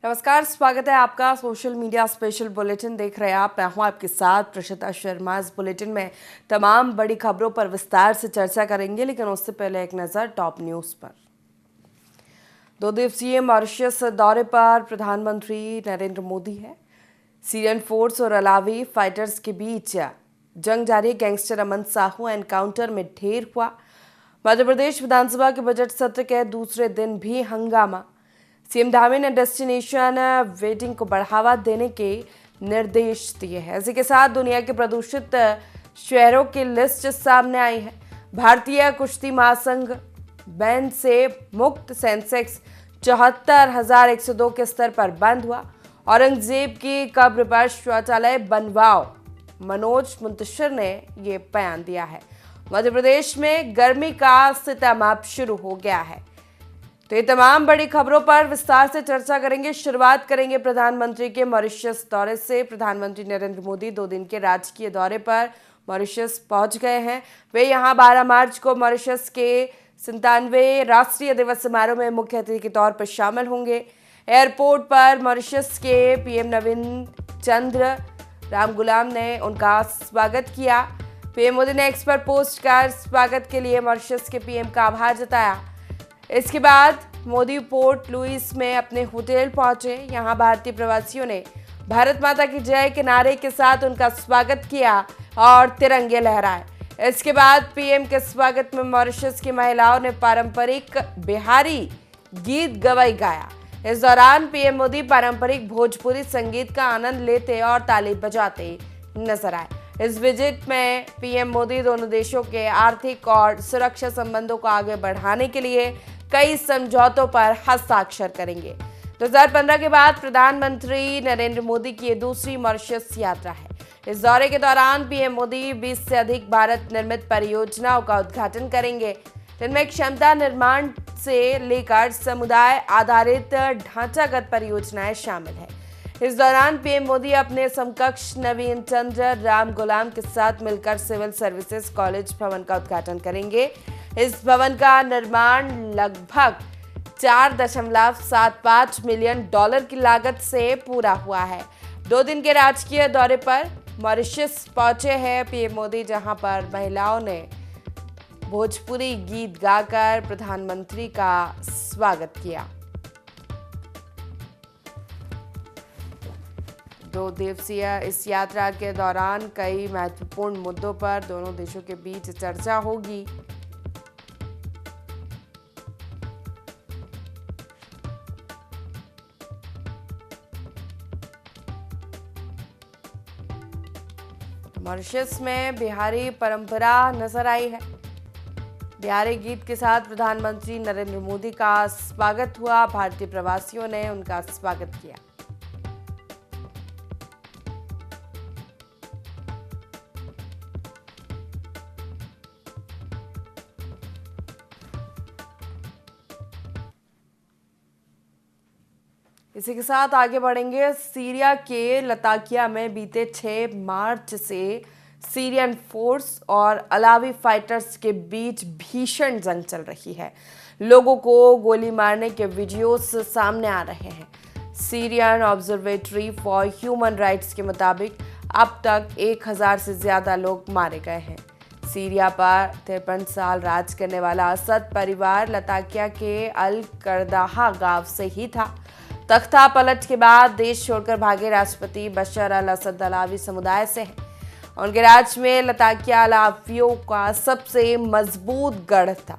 नमस्कार, स्वागत है आपका सोशल मीडिया स्पेशल बुलेटिन देख रहे हैं आप। मैं हूं आपके साथ प्रशिता शर्मा। इस बुलेटिन में तमाम बड़ी खबरों पर विस्तार से चर्चा करेंगे, लेकिन उससे पहले एक नजर टॉप न्यूज पर। 2 दिवसीय मॉरिशस दौरे पर प्रधानमंत्री नरेंद्र मोदी है। सीरियन फोर्स और अलावी फाइटर्स के बीच जंग जारी। गैंगस्टर अमन साहू एनकाउंटर में ढेर हुआ। मध्य प्रदेश विधानसभा के बजट सत्र के दूसरे दिन भी हंगामा। सीएम धामी ने डेस्टिनेशन वेडिंग को बढ़ावा देने के निर्देश दिए हैं। इसी के साथ दुनिया के प्रदूषित शहरों की लिस्ट सामने आई है। भारतीय कुश्ती महासंघ बैन से मुक्त। सेंसेक्स 74,102 के स्तर पर बंद हुआ। औरंगजेब की कब्र पर शौचालय बनवाओ, मनोज मुंतशिर ने ये बयान दिया है। मध्य प्रदेश में गर्मी का सितम अब शुरू हो गया है। तो ये तमाम बड़ी खबरों पर विस्तार से चर्चा करेंगे। शुरुआत करेंगे प्रधानमंत्री के मॉरिशस दौरे से। प्रधानमंत्री नरेंद्र मोदी 2 दिन के राजकीय दौरे पर मॉरिशस पहुंच गए हैं। वे यहां 12 मार्च को मॉरिशस के 97वें राष्ट्रीय दिवस समारोह में मुख्य अतिथि के तौर पर शामिल होंगे। एयरपोर्ट पर मॉरिशस के पीएम नवीन चंद्र रामगुलाम ने उनका स्वागत किया। पीएम मोदी ने एक्स पर पोस्ट कर स्वागत के लिए मॉरिशस के पीएम का आभार जताया। इसके बाद मोदी पोर्ट लुइस में अपने होटल पहुंचे। यहां भारतीय प्रवासियों ने भारत माता की जय के नारे के साथ उनका स्वागत किया और तिरंगे लहराए। इसके बाद पीएम के स्वागत में मॉरिशस की महिलाओं ने पारंपरिक बिहारी गीत गवई गाया। इस दौरान पीएम मोदी पारंपरिक भोजपुरी संगीत का आनंद लेते और ताली बजाते नजर आए। इस विजिट में पीएम मोदी दोनों देशों के आर्थिक और सुरक्षा संबंधों को आगे बढ़ाने के लिए कई समझौतों पर हस्ताक्षर करेंगे। 2015 के बाद प्रधानमंत्री नरेंद्र मोदी की ये दूसरी मॉरिशस यात्रा है। इस दौरे के दौरान पीएम मोदी 20 से अधिक भारत निर्मित परियोजनाओं का उद्घाटन करेंगे, जिनमें क्षमता निर्माण से लेकर समुदाय आधारित ढांचागत परियोजनाएं शामिल है। इस दौरान पीएम मोदी अपने समकक्ष नवीन चंद्र रामगुलाम के साथ मिलकर सिविल सर्विसेज कॉलेज भवन का उद्घाटन करेंगे। इस भवन का निर्माण लगभग $4.75 मिलियन की लागत से पूरा हुआ है। 2 दिन के राजकीय दौरे पर मॉरिशस पहुंचे हैं पीएम मोदी, जहां पर महिलाओं ने भोजपुरी गीत गाकर प्रधानमंत्री का स्वागत किया। 2 दिवसीय इस यात्रा के दौरान कई महत्वपूर्ण मुद्दों पर दोनों देशों के बीच चर्चा होगी। मॉरिशस में बिहारी परंपरा नजर आई है। बिहारी गीत के साथ प्रधानमंत्री नरेंद्र मोदी का स्वागत हुआ। भारतीय प्रवासियों ने उनका स्वागत किया। इसी के साथ आगे बढ़ेंगे। सीरिया के लताकिया में बीते 6 मार्च से सीरियन फोर्स और अलावी फाइटर्स के बीच भीषण जंग चल रही है। लोगों को गोली मारने के वीडियोस सामने आ रहे हैं। Syrian observatory for human rights के मुताबिक अब तक 1000 से ज्यादा लोग मारे गए हैं। सीरिया पर 53 साल राज करने वाला असद परिवार लताकिया के अल करदाहा गांव से ही था। तख्ता पलट के बाद देश छोड़कर भागे राष्ट्रपति बशर अल असद अलावी समुदाय से हैं। उनके राज में लताकिया अलावियों का सबसे मजबूत गढ़ था।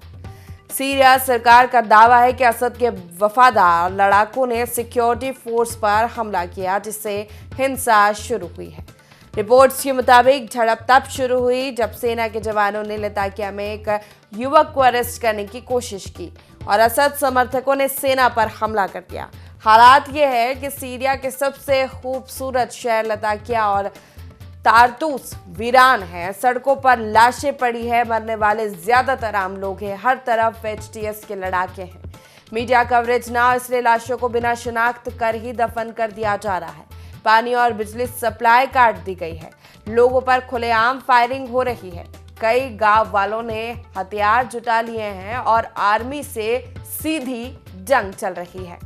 सीरिया सरकार का दावा है कि असद के वफादार लड़ाकों ने सिक्योरिटी फोर्स पर हमला किया, जिससे हिंसा शुरू हुई है। रिपोर्ट्स के मुताबिक झड़प तब शुरू हुई जब सेना के जवानों ने लताकिया में एक युवक को अरेस्ट करने की कोशिश की और असद समर्थकों ने सेना पर हमला कर दिया। हालात ये है कि सीरिया के सबसे खूबसूरत शहर लताकिया और तारतूस वीरान है। सड़कों पर लाशें पड़ी है। मरने वाले ज्यादातर आम लोग हैं। हर तरफ एचटीएस के लड़ाके हैं। मीडिया कवरेज ना, इसलिए लाशों को बिना शिनाख्त कर ही दफन कर दिया जा रहा है। पानी और बिजली सप्लाई काट दी गई है। लोगों पर खुलेआम फायरिंग हो रही है। कई गांव वालों ने हथियार जुटा लिए हैं और आर्मी से सीधी जंग चल रही है।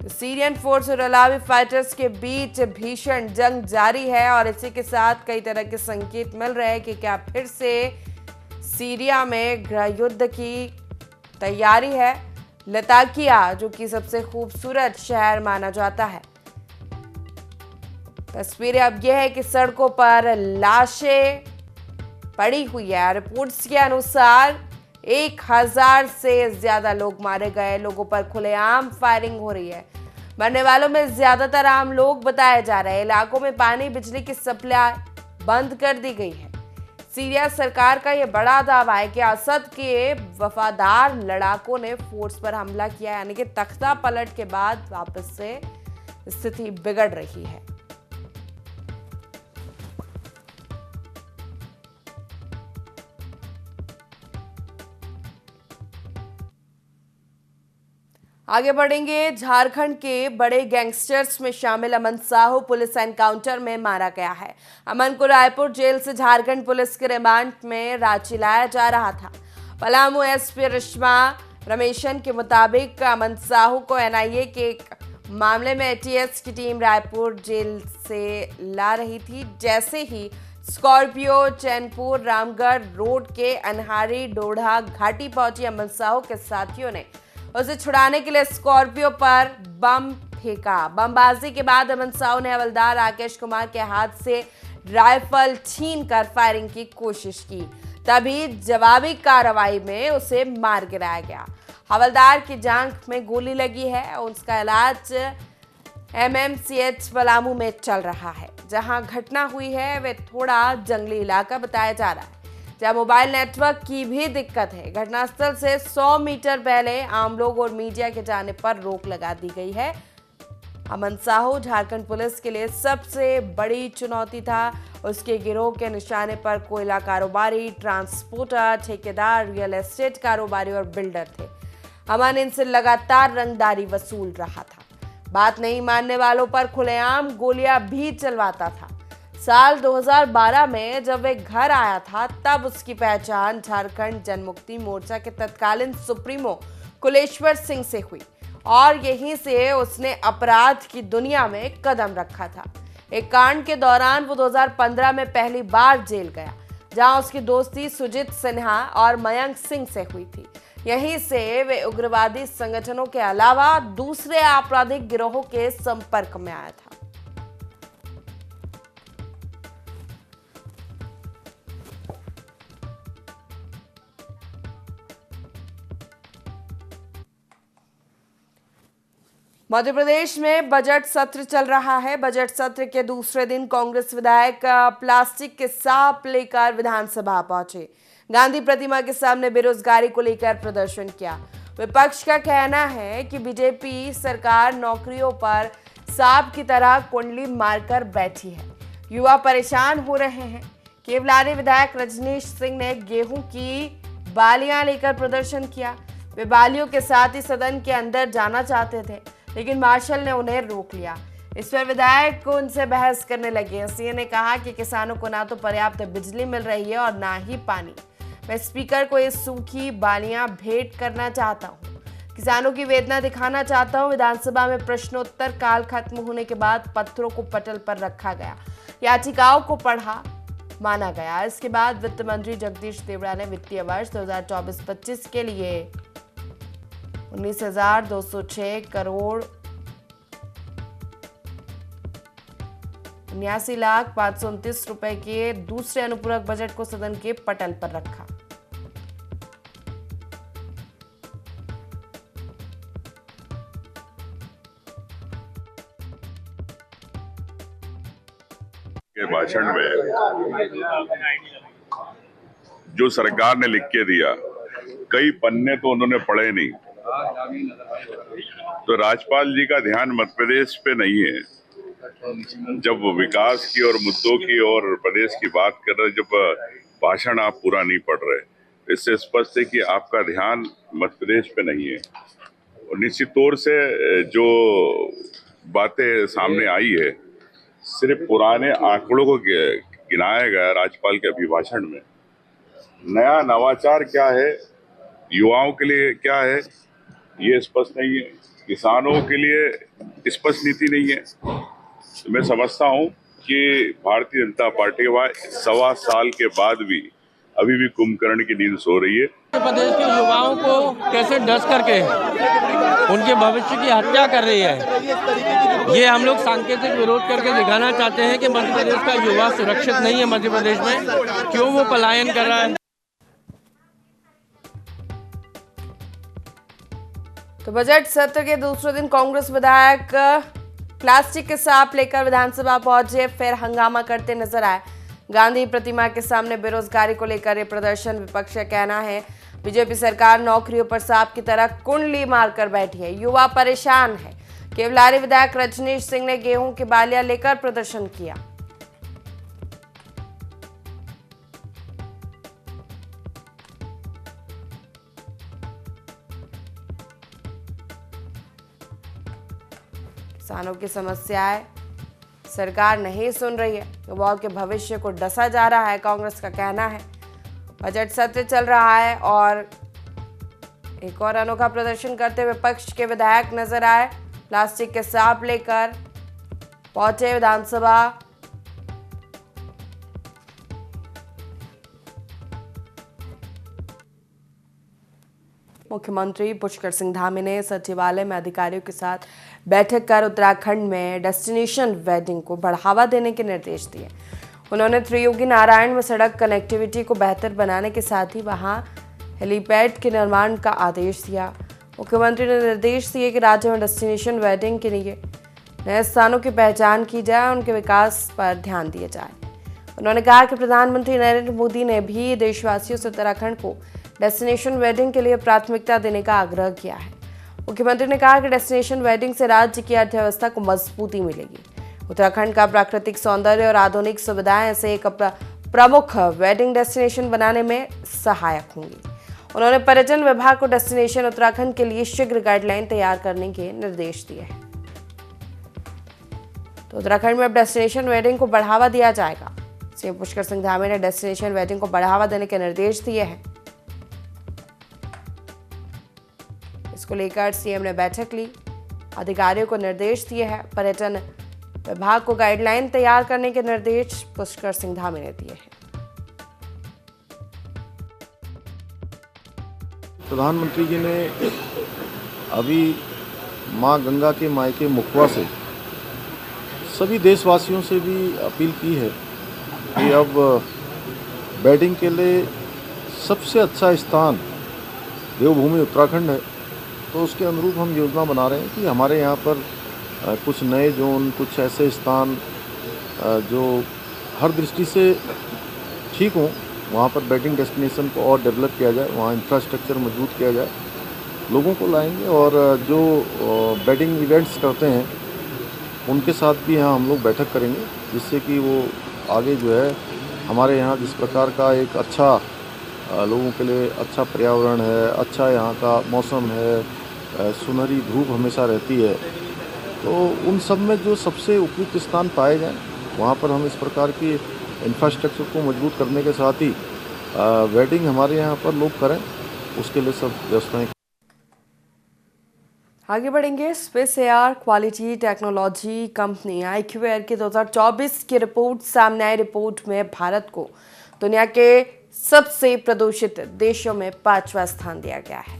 सीरियन फोर्स और अलावी फाइटर्स के बीच भीषण जंग जारी है और इसी के साथ कई तरह के संकेत मिल रहे हैं कि क्या फिर से सीरिया में गृह युद्ध की तैयारी है। लताकिया, जो कि सबसे खूबसूरत शहर माना जाता है, तस्वीरें अब यह है कि सड़कों पर लाशें पड़ी हुई है। रिपोर्ट्स के अनुसार 1000 से ज्यादा लोग मारे गए, लोगों पर खुलेआम फायरिंग हो रही है। मरने वालों में ज्यादातर आम लोग बताए जा रहे हैं। इलाकों में पानी बिजली की सप्लाई बंद कर दी गई है। सीरिया सरकार का यह बड़ा दावा है कि असद के वफादार लड़ाकों ने फोर्स पर हमला किया, यानी कि तख्ता पलट के बाद वापस से स्थिति बिगड़ रही है। आगे बढ़ेंगे। झारखंड के बड़े गैंगस्टर्स में शामिल अमन साहू पुलिस एनकाउंटर में मारा गया है। अमन को रायपुर जेल से झारखंड पुलिस के रिमांड में रांची लाया जा रहा था। पलामू एसपी रिश्मा रमेशन के मुताबिक अमन साहू को एनआईए के एक मामले में एटीएस की टीम रायपुर जेल से ला रही थी। जैसे ही स्कॉर्पियो चैनपुर रामगढ़ रोड के अनहारी डोढ़ा घाटी पहुंची, अमन साहू के साथियों ने उसे छुड़ाने के लिए स्कॉर्पियो पर बम फेंका। बमबाजी के बाद अमन साहू ने हवलदार राकेश कुमार के हाथ से राइफल छीनकर फायरिंग की कोशिश की। तभी जवाबी कार्रवाई में उसे मार गिराया गया। हवलदार की जांघ में गोली लगी है। उसका इलाज एमएमसीएच पलामू में चल रहा है। जहां घटना हुई है वे थोड़ा जंगली इलाका बताया जा रहा है, जहां मोबाइल नेटवर्क की भी दिक्कत है। घटनास्थल से 100 मीटर पहले आम लोग और मीडिया के जाने पर रोक लगा दी गई है। अमन साहू झारखंड पुलिस के लिए सबसे बड़ी चुनौती था। उसके गिरोह के निशाने पर कोयला कारोबारी, ट्रांसपोर्टर, ठेकेदार, रियल एस्टेट कारोबारी और बिल्डर थे। अमन इनसे लगातार रंगदारी वसूल रहा था। बात नहीं मानने वालों पर खुलेआम गोलियां भी चलवाता था। साल 2012 में जब वे घर आया था, तब उसकी पहचान झारखंड जनमुक्ति मोर्चा के तत्कालीन सुप्रीमो कुलेश्वर सिंह से हुई और यहीं से उसने अपराध की दुनिया में कदम रखा था। एक कांड के दौरान वो 2015 में पहली बार जेल गया, जहां उसकी दोस्ती सुजीत सिन्हा और मयंक सिंह से हुई थी। यहीं से वे उग्रवादी संगठनों के अलावा दूसरे आपराधिक गिरोहों के संपर्क में आया था। मध्य प्रदेश में बजट सत्र चल रहा है। बजट सत्र के दूसरे दिन कांग्रेस विधायक प्लास्टिक के सांप लेकर विधानसभा पहुंचे। गांधी प्रतिमा के सामने बेरोजगारी को लेकर प्रदर्शन किया। विपक्ष का कहना है कि बीजेपी सरकार नौकरियों पर सांप की तरह कुंडली मारकर बैठी है। युवा परेशान हो रहे हैं। केवलारी विधायक रजनीश सिंह ने गेहूं की बालियां लेकर प्रदर्शन किया। वे बालियों के साथ ही सदन के अंदर जाना चाहते थे, लेकिन मार्शल ने उन्हें रोक लिया। इस पर विधायक को उनसे बहस करने लगे। सीएम ने कहा कि किसानों को ना तो पर्याप्त बिजली मिल रही है और ना ही पानी। मैं स्पीकर को ये सूखी बालियां भेंट करना चाहता हूं। किसानों की वेदना दिखाना चाहता हूं। विधानसभा में प्रश्नोत्तर काल खत्म होने के बाद पत्रों को पटल पर रखा गया। याचिकाओं को पढ़ा माना गया। इसके बाद वित्त मंत्री जगदीश देवड़ा ने वित्तीय वर्ष 2024-25 के लिए 19,206 करोड़ 79,529 रुपए के दूसरे अनुपूरक बजट को सदन के पटल पर रखा। के भाषण में जो सरकार ने लिख के दिया, कई पन्ने तो उन्होंने पढ़े नहीं। तो राज्यपाल जी का ध्यान मध्य प्रदेश पे नहीं है। जब विकास की और मुद्दों की और प्रदेश की बात कर रहे, जब भाषण आप पूरा नहीं पढ़ रहे, इससे स्पष्ट है कि आपका ध्यान मध्य प्रदेश पे नहीं है। और निश्चित तौर से जो बातें सामने आई है, सिर्फ पुराने आंकड़ों को गिनाया गया राज्यपाल के अभिभाषण में। नया नवाचार क्या है, युवाओं के लिए क्या है, ये स्पष्ट नहीं है। किसानों के लिए स्पष्ट नीति नहीं है। तो मैं समझता हूं कि भारतीय जनता पार्टी वह 1.25 साल के बाद भी अभी भी कुंभकर्ण की नींद सो रही है। उत्तर प्रदेश के युवाओं को कैसे डस करके उनके भविष्य की हत्या कर रही है, ये हम लोग सांकेतिक विरोध करके दिखाना चाहते हैं कि मध्य प्रदेश का युवा सुरक्षित नहीं है। मध्य प्रदेश में क्यों वो पलायन कर रहा है। तो बजट सत्र के दूसरे दिन कांग्रेस विधायक प्लास्टिक के सांप लेकर विधानसभा पहुंचे, फिर हंगामा करते नजर आए। गांधी प्रतिमा के सामने बेरोजगारी को लेकर ये प्रदर्शन। विपक्ष का कहना है बीजेपी सरकार नौकरियों पर सांप की तरह कुंडली मारकर बैठी है, युवा परेशान है। केवलारी विधायक रजनीश सिंह ने गेहूं की बालियां लेकर प्रदर्शन किया। किसानों की समस्याएं सरकार नहीं सुन रही है, युवाओं के भविष्य को डसा जा रहा है, कांग्रेस का कहना है। बजट सत्र चल रहा है और एक और अनोखा प्रदर्शन करते हुए विपक्ष के विधायक नजर आए। प्लास्टिक के सांप लेकर पहुंचे विधानसभा। मुख्यमंत्री पुष्कर सिंह धामी ने सचिवालय में अधिकारियों के साथ बैठक कर उत्तराखंड में डेस्टिनेशन वेडिंग को बढ़ावा देने के निर्देश दिए। उन्होंने त्रियोगी नारायण में सड़क कनेक्टिविटी को बेहतर बनाने के साथ ही वहां हेलीपैड के निर्माण का आदेश दिया। मुख्यमंत्री ने निर्देश दिए कि राज्य में डेस्टिनेशन वेडिंग के लिए नए स्थानों की पहचान की जाए, उनके विकास पर ध्यान दिया जाए। उन्होंने कहा कि प्रधानमंत्री नरेंद्र मोदी ने भी देशवासियों से उत्तराखंड को डेस्टिनेशन वेडिंग के लिए प्राथमिकता देने का आग्रह किया है। मुख्यमंत्री ने कहा कि डेस्टिनेशन वेडिंग से राज्य की अर्थव्यवस्था को मजबूती मिलेगी। उत्तराखंड का प्राकृतिक सौंदर्य और आधुनिक सुविधाएं ऐसे एक प्रमुख वेडिंग डेस्टिनेशन बनाने में सहायक होंगी। उन्होंने पर्यटन विभाग को डेस्टिनेशन उत्तराखंड के लिए शीघ्र गाइडलाइन तैयार करने के निर्देश दिए हैं। तो उत्तराखंड में अब डेस्टिनेशन वेडिंग को बढ़ावा दिया जाएगा। सीएम पुष्कर सिंह धामी ने डेस्टिनेशन वेडिंग को बढ़ावा देने के निर्देश दिए हैं। इसको लेकर सीएम ने बैठक ली, अधिकारियों को निर्देश दिए हैं। पर्यटन विभाग को गाइडलाइन तैयार करने के निर्देश पुष्कर सिंह धामी ने दिए हैं। प्रधानमंत्री जी ने अभी मां गंगा के मायके मुखवा से सभी देशवासियों से भी अपील की है कि अब वेडिंग के लिए सबसे अच्छा स्थान देवभूमि उत्तराखंड है। तो उसके अनुरूप हम योजना बना रहे हैं कि हमारे यहाँ पर कुछ नए जोन, कुछ ऐसे स्थान जो हर दृष्टि से ठीक हों, वहाँ पर वेडिंग डेस्टिनेशन को और डेवलप किया जाए, वहाँ इंफ्रास्ट्रक्चर मजबूत किया जाए, लोगों को लाएंगे। और जो वेडिंग इवेंट्स करते हैं उनके साथ भी यहाँ हम लोग बैठक करेंगे, जिससे कि वो आगे जो है हमारे यहाँ जिस प्रकार का एक अच्छा लोगों के लिए अच्छा पर्यावरण है, अच्छा यहाँ का मौसम है, सुनहरी धूप हमेशा रहती है, तो उन सब में जो सबसे उपयुक्त स्थान पाए जाएं वहाँ पर हम इस प्रकार की इंफ्रास्ट्रक्चर को मजबूत करने के साथ ही वेडिंग हमारे यहाँ पर लोग करें, उसके लिए सब व्यवस्थाएं। आगे बढ़ेंगे। Space air quality technology company IQAir की 2024 की रिपोर्ट सामने आई। रिपोर्ट में भारत को दुनिया के सबसे प्रदूषित देशों में 5वां स्थान दिया गया है।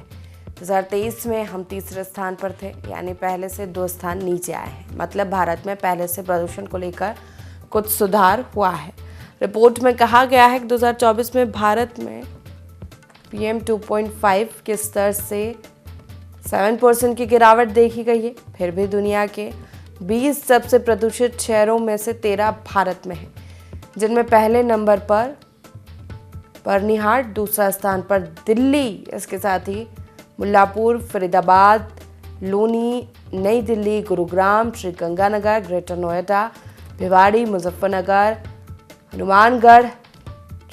2023 में हम तीसरे स्थान पर थे, यानी पहले से 2 स्थान नीचे आए हैं। मतलब भारत में पहले से प्रदूषण को लेकर कुछ सुधार हुआ है। रिपोर्ट में कहा गया है कि 2024 में भारत में PM 2.5 के स्तर से 7% की गिरावट देखी गई है। फिर भी दुनिया के 20 सबसे प्रदूषित शहरों में से 13 भारत में हैं, जिनमें पहले नंबर पर बर्निहाट, दूसरा स्थान पर दिल्ली, इसके साथ ही मुल्लापुर, फरीदाबाद, लोनी, नई दिल्ली, गुरुग्राम, श्रीगंगानगर, ग्रेटर नोएडा, भिवाड़ी, मुजफ्फरनगर, हनुमानगढ़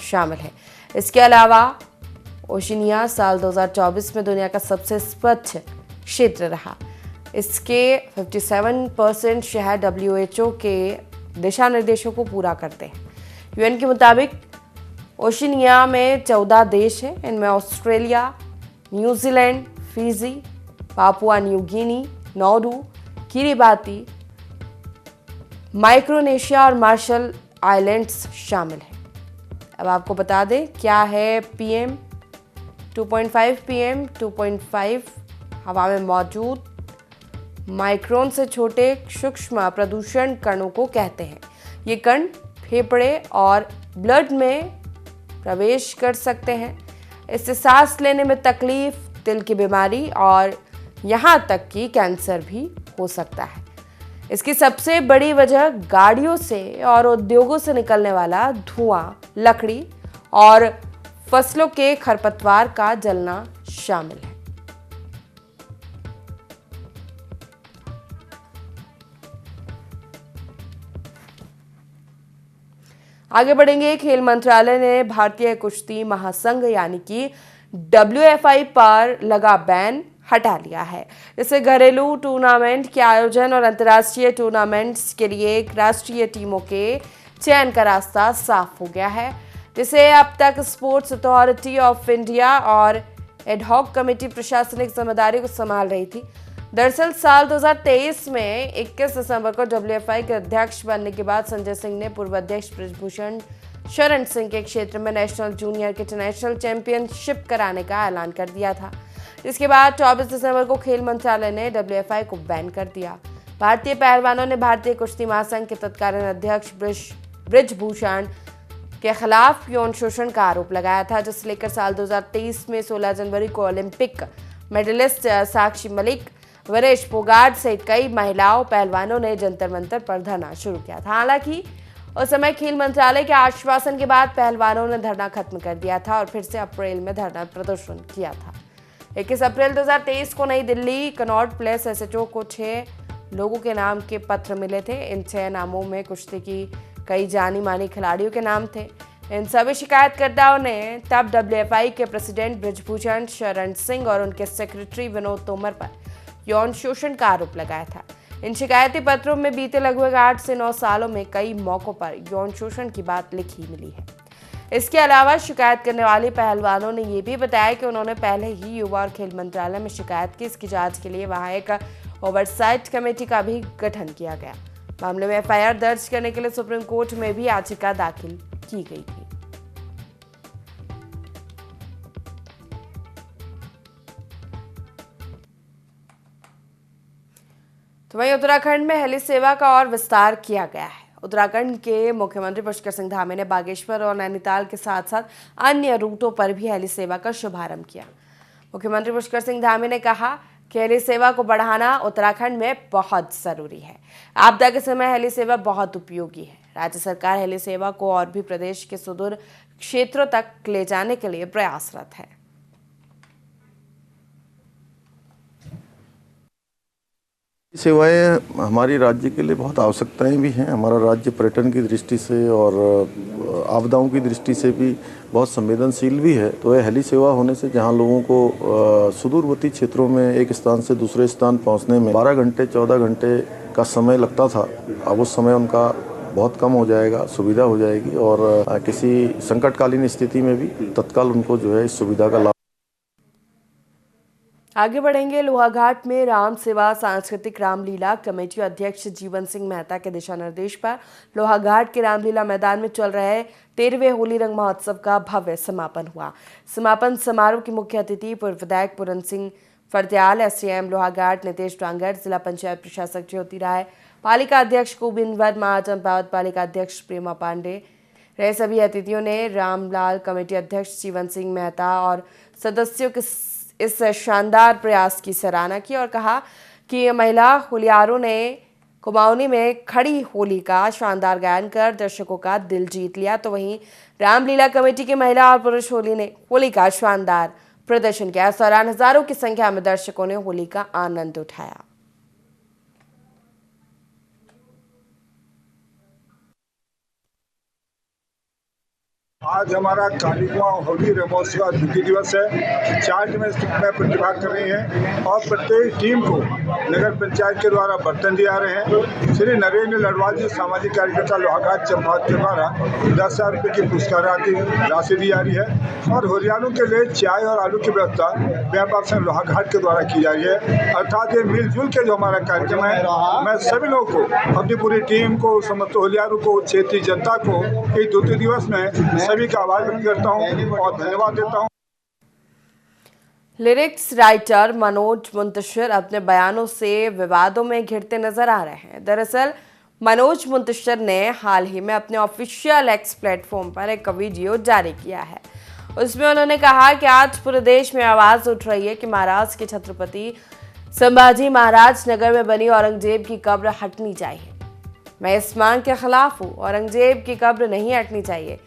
शामिल है। इसके अलावा ओशिनिया साल 2024 में दुनिया का सबसे स्वच्छ क्षेत्र रहा। इसके 57% शहर WHO के दिशा निर्देशों को पूरा करते हैं। UN के मुताबिक ओशिनिया में 14 देश हैं। इनमें Australia, New Zealand, Fiji, Papua New Guinea, Nauru, Kiribati, Micronesia और मार्शल आइलैंड्स शामिल हैं। अब आपको बता दें क्या है PM 2.5। PM 2.5 हवा में मौजूद माइक्रोन से छोटे सूक्ष्म प्रदूषण कणों को कहते हैं। ये कण फेफड़े और ब्लड में प्रवेश कर सकते हैं। इससे सांस लेने में तकलीफ, दिल की बीमारी और यहाँ तक कि कैंसर भी हो सकता है। इसकी सबसे बड़ी वजह गाड़ियों से और उद्योगों से निकलने वाला धुआं, लकड़ी और फसलों के खरपतवार का जलना शामिल है। आगे बढ़ेंगे। खेल मंत्रालय ने भारतीय कुश्ती महासंघ यानी कि WFI पर लगा बैन हटा लिया है। इससे घरेलू टूर्नामेंट के आयोजन और अंतर्राष्ट्रीय टूर्नामेंट्स के लिए राष्ट्रीय टीमों के चयन का रास्ता साफ हो गया है, जिसे अब तक स्पोर्ट्स अथॉरिटी ऑफ इंडिया और एडहॉक कमेटी प्रशासनिक जिम्मेदारी को संभाल रही थी। दरअसल साल 2023 में 21 दिसंबर को WFI के अध्यक्ष बनने के बाद संजय सिंह ने पूर्व अध्यक्ष बृजभूषण शरण सिंह के क्षेत्र में नेशनल जूनियर के इंटरनेशनल चैंपियनशिप कराने का ऐलान कर दिया था। इसके बाद 24 दिसंबर को खेल मंत्रालय ने WFI को बैन कर दिया। भारतीय पहलवानों ने भारतीय कुश्ती महासंघ के तत्कालीन अध्यक्ष बृजभूषण के खिलाफ यौन शोषण का आरोप लगाया था, जिसे लेकर साल 2023 में 16 जनवरी को ओलंपिक मेडलिस्ट साक्षी मलिक, वीरेश फोगाट सहित कई महिलाओं पहलवानों ने जंतर मंतर पर धरना शुरू किया था। हालांकि उस समय खेल मंत्रालय के आश्वासन के बाद पहलवानों ने धरना खत्म कर दिया था और फिर से अप्रैल में धरना प्रदर्शन किया था। 21 अप्रैल 2023 को नई दिल्ली कनॉट प्लेस SHO को 6 लोगों के नाम के पत्र मिले थे। इन 6 नामों में कुश्ती की कई जानी मानी खिलाड़ियों के नाम थे। इन सभी शिकायतकर्ताओं ने तब WFI के प्रेसिडेंट बृजभूषण शरण सिंह और उनके सेक्रेटरी विनोद तोमर पर यौन शोषण का आरोप लगाया था। इन शिकायती पत्रों में बीते लगभग 8 से 9 सालों में कई मौकों पर यौन शोषण की बात लिखी मिली है। इसके अलावा शिकायत करने वाले पहलवानों ने यह भी बताया कि उन्होंने पहले ही युवा और खेल मंत्रालय में शिकायत की। इसकी जांच के लिए वहां एक ओवरसाइट कमेटी का भी गठन किया गया। मामले में FIR दर्ज करने के लिए सुप्रीम कोर्ट में भी याचिका दाखिल की गई थी। तो वहीं उत्तराखंड में हेली सेवा का और विस्तार किया गया है। उत्तराखंड के मुख्यमंत्री पुष्कर सिंह धामी ने बागेश्वर और नैनीताल के साथ साथ अन्य रूटों पर भी हेली सेवा का शुभारंभ किया। मुख्यमंत्री पुष्कर सिंह धामी ने कहा कि हेली सेवा को बढ़ाना उत्तराखंड में बहुत जरूरी है। आपदा के समय हेली सेवा बहुत उपयोगी है। राज्य सरकार हेली सेवा को और भी प्रदेश के सुदूर क्षेत्रों तक ले जाने के लिए प्रयासरत है। सेवाएं हमारी राज्य के लिए बहुत आवश्यकताएं भी हैं। हमारा राज्य पर्यटन की दृष्टि से और आपदाओं की दृष्टि से भी बहुत संवेदनशील भी है। तो यह हेली सेवा होने से जहां लोगों को सुदूरवर्ती क्षेत्रों में एक स्थान से दूसरे स्थान पहुंचने में 12 घंटे 14 घंटे का समय लगता था, अब उस समय उनका बहुत कम हो जाएगा, सुविधा हो जाएगी और किसी संकटकालीन स्थिति में भी तत्काल उनको जो है इस सुविधा का लाभ। आगे बढ़ेंगे। लोहाघाट में राम सेवा सांस्कृतिक रामलीला कमेटी अध्यक्ष जीवन सिंह मेहता के दिशा निर्देश पर लोहाघाट के रामलीला मैदान में चल रहे 13वें होली रंग महोत्सव का भव्य समापन हुआ। समापन समारोह की मुख्य अतिथि पूर्व विधायक पूरन सिंह फर्त्याल, SDM लोहाघाट नितेश डांगर, जिला पंचायत प्रशासक ज्योति राय, पालिका अध्यक्ष गोविंद वर्मा, चंपावत पालिका अध्यक्ष प्रेमा पांडे रहे। सभी अतिथियों ने रामलाल कमेटी अध्यक्ष जीवन सिंह मेहता और सदस्यों के इस शानदार प्रयास की सराहना की और कहा कि महिला होलियारों ने कुमाऊनी में खड़ी होली का शानदार गायन कर दर्शकों का दिल जीत लिया। तो वहीं रामलीला कमेटी की महिला और पुरुष होली ने होली का शानदार प्रदर्शन किया। इस दौरान हजारों की संख्या में दर्शकों ने होली का आनंद उठाया। आज हमारा काली कुआं होली महोत्सव का द्वितीय दिवस है। 4 टीमें इसमें प्रतिभाग कर रही हैं और प्रत्येक टीम को नगर पंचायत के द्वारा बर्तन दिए जा रहे हैं। श्री नरेंद्र लडवाल जी सामाजिक कार्यकर्ता लोहाघाट चंपावत के द्वारा 10,000 रुपये की पुरस्कार राशि दी जा रही है और होलियारों के लिए चाय और आलू की व्यवस्था व्यापार संघ लोहाघाट के द्वारा की जा रही है। अर्थात ये मिलजुल के जो हमारा कार्यक्रम है, मैं सभी लोगों को, अपनी पूरी टीम को, समस्त होलियारों को, क्षेत्रीय जनता को इस द्वितीय दिवस में सभी का आभार व्यक्त करता हूँ और धन्यवाद देता हूँ। लिरिक्स राइटर मनोज मुंतशिर अपने बयानों से विवादों में घिरते नजर आ रहे हैं। दरअसल मनोज मुंतशिर ने हाल ही में अपने ऑफिशियल एक्स प्लेटफॉर्म पर एक वीडियो जारी किया है। उसमें उन्होंने कहा कि आज पूरे देश में आवाज उठ रही है कि महाराष्ट्र के छत्रपति संभाजी महाराज नगर में बनी औरंगजेब की कब्र हटनी चाहिए। मैं इस मांग के खिलाफ हूँ। औरंगजेब की कब्र नहीं हटनी चाहिए,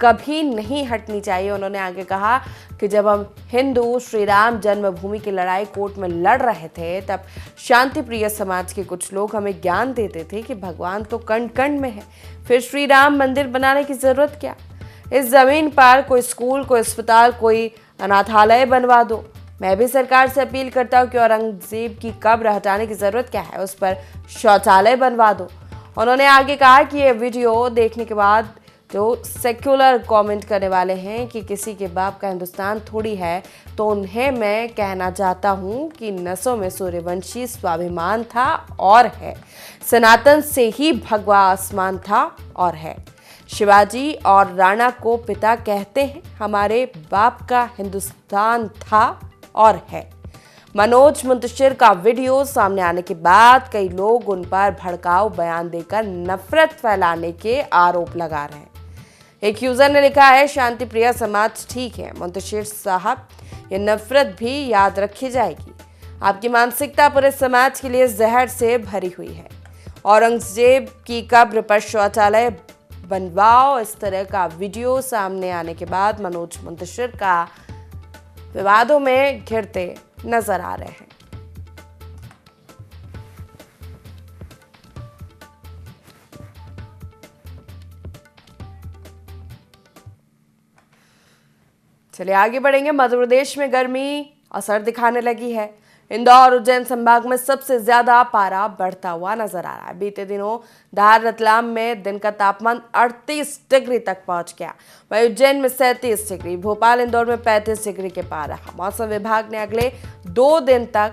कभी नहीं हटनी चाहिए। उन्होंने आगे कहा कि जब हम हिंदू श्री राम जन्मभूमि की लड़ाई कोर्ट में लड़ रहे थे, तब शांति प्रिय समाज के कुछ लोग हमें ज्ञान देते थे कि भगवान तो कण कण में है, फिर श्री राम मंदिर बनाने की जरूरत क्या। इस जमीन पर कोई स्कूल, कोई अस्पताल, कोई अनाथालय बनवा दो। मैं भी सरकार से अपील करता हूँ कि औरंगजेब की कब्र हटाने की जरूरत क्या है, उस पर शौचालय बनवा दो। उन्होंने आगे कहा कि ये वीडियो देखने के बाद जो सेक्युलर कमेंट करने वाले हैं कि किसी के बाप का हिंदुस्तान थोड़ी है, तो उन्हें मैं कहना चाहता हूं कि नसों में सूर्यवंशी स्वाभिमान था और है, सनातन से ही भगवा आसमान था और है। शिवाजी और राणा को पिता कहते हैं, हमारे बाप का हिंदुस्तान था और है। मनोज मुंतशिर का वीडियो सामने आने के बाद कई लोग उन पर भड़काऊ बयान देकर नफरत फैलाने के आरोप लगा रहे हैं। एक यूजर ने लिखा है, शांति प्रिय समाज ठीक है मुंतशिर साहब, ये नफरत भी याद रखी जाएगी। आपकी मानसिकता पूरे समाज के लिए जहर से भरी हुई है। औरंगजेब की कब्र पर शौचालय बनवाओ। इस तरह का वीडियो सामने आने के बाद मनोज मुंतशिर का विवादों में घिरते नजर आ रहे हैं। चलिए आगे बढ़ेंगे। मध्य प्रदेश में गर्मी असर दिखाने लगी है। इंदौर उज्जैन संभाग में सबसे ज्यादा पारा बढ़ता हुआ नजर आ रहा है। बीते दिनों धार रतलाम में दिन का तापमान 38 डिग्री तक पहुंच गया। वहीं उज्जैन में 37 डिग्री, भोपाल इंदौर में 35 डिग्री के पार रहा। मौसम विभाग ने अगले 2 दिन तक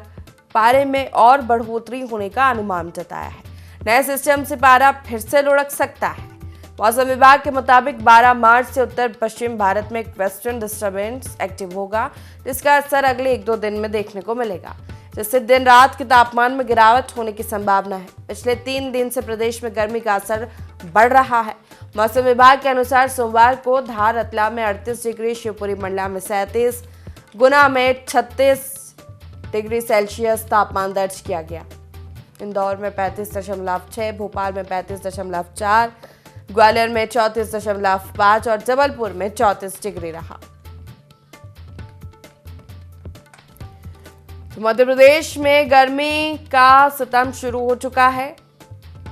पारे में और बढ़ोतरी होने का अनुमान जताया है। नए सिस्टम से पारा फिर से लुढ़क सकता है। मौसम विभाग के मुताबिक 12 मार्च से उत्तर पश्चिम भारत में एक वेस्टर्न डिस्टर्बेंस एक्टिव होगा, जिसका असर अगले 1-2 दिन में देखने को मिलेगा, जिससे दिन रात के तापमान में गिरावट होने की संभावना है। पिछले 3 दिन से प्रदेश में गर्मी का असर बढ़ रहा है। मौसम विभाग के अनुसार सोमवार को धार रतलाम में 38 डिग्री, शिवपुरी मंडला में 37, गुना में 36 डिग्री सेल्सियस तापमान दर्ज किया गया। इंदौर में 35.6, भोपाल में 35.4, ग्वालियर में 34.5 और जबलपुर में 34 डिग्री रहा। तो मध्य प्रदेश में गर्मी का सितम शुरू हो चुका है।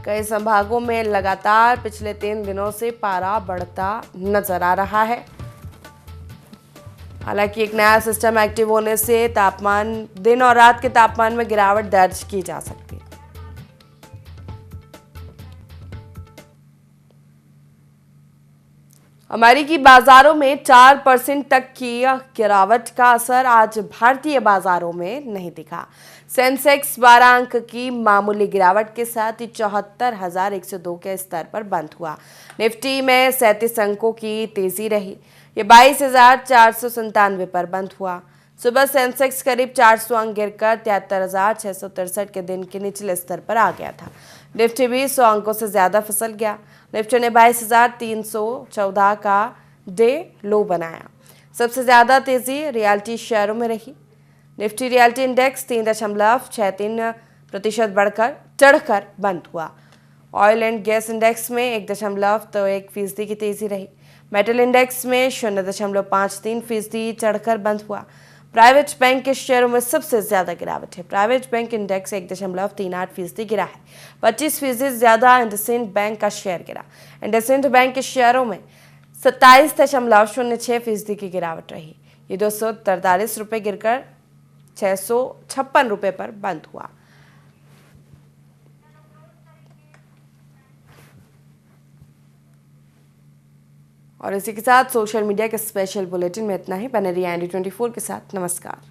कई संभागों में लगातार पिछले 3 दिनों से पारा बढ़ता नजर आ रहा है। हालांकि एक नया सिस्टम एक्टिव होने से तापमान, दिन और रात के तापमान में गिरावट दर्ज की जा सकती है। अमेरिकी बाजारों में 4% तक की गिरावट का असर आज भारतीय बाजारों में नहीं दिखा। सेंसेक्स 12 अंक की मामूली गिरावट के साथ ही 74,102 के स्तर पर बंद हुआ। निफ्टी में 37 अंकों की तेजी रही, ये 22,497 पर बंद हुआ। सुबह सेंसेक्स करीब 400 अंक गिरकर 73,663 के दिन के निचले स्तर पर आ गया था। निफ्टी भी 100 अंकों से ज्यादा फिसल गया। निफ्टी ने 22,314 का डे लो बनाया। सबसे ज्यादा तेजी रियल्टी शेयरों में रही। निफ्टी रियल्टी इंडेक्स 3.63% बढ़कर चढ़कर बंद हुआ। ऑयल एंड गैस इंडेक्स में 1.1% की तेजी रही। मेटल इंडेक्स में 0.53% चढ़कर बंद हुआ। प्राइवेट बैंक के शेयरों में सबसे ज्यादा गिरावट है। प्राइवेट बैंक इंडेक्स 1.38% गिरा है। 25% ज्यादा इंडसइंड बैंक का शेयर गिरा। इंडसइंड बैंक के शेयरों में 27.06% की गिरावट रही। ये 243 रुपये गिरकर 656 रुपये पर बंद हुआ। और इसी के साथ सोशल मीडिया के स्पेशल बुलेटिन में इतना ही। बने रहिए ND24 के साथ। नमस्कार।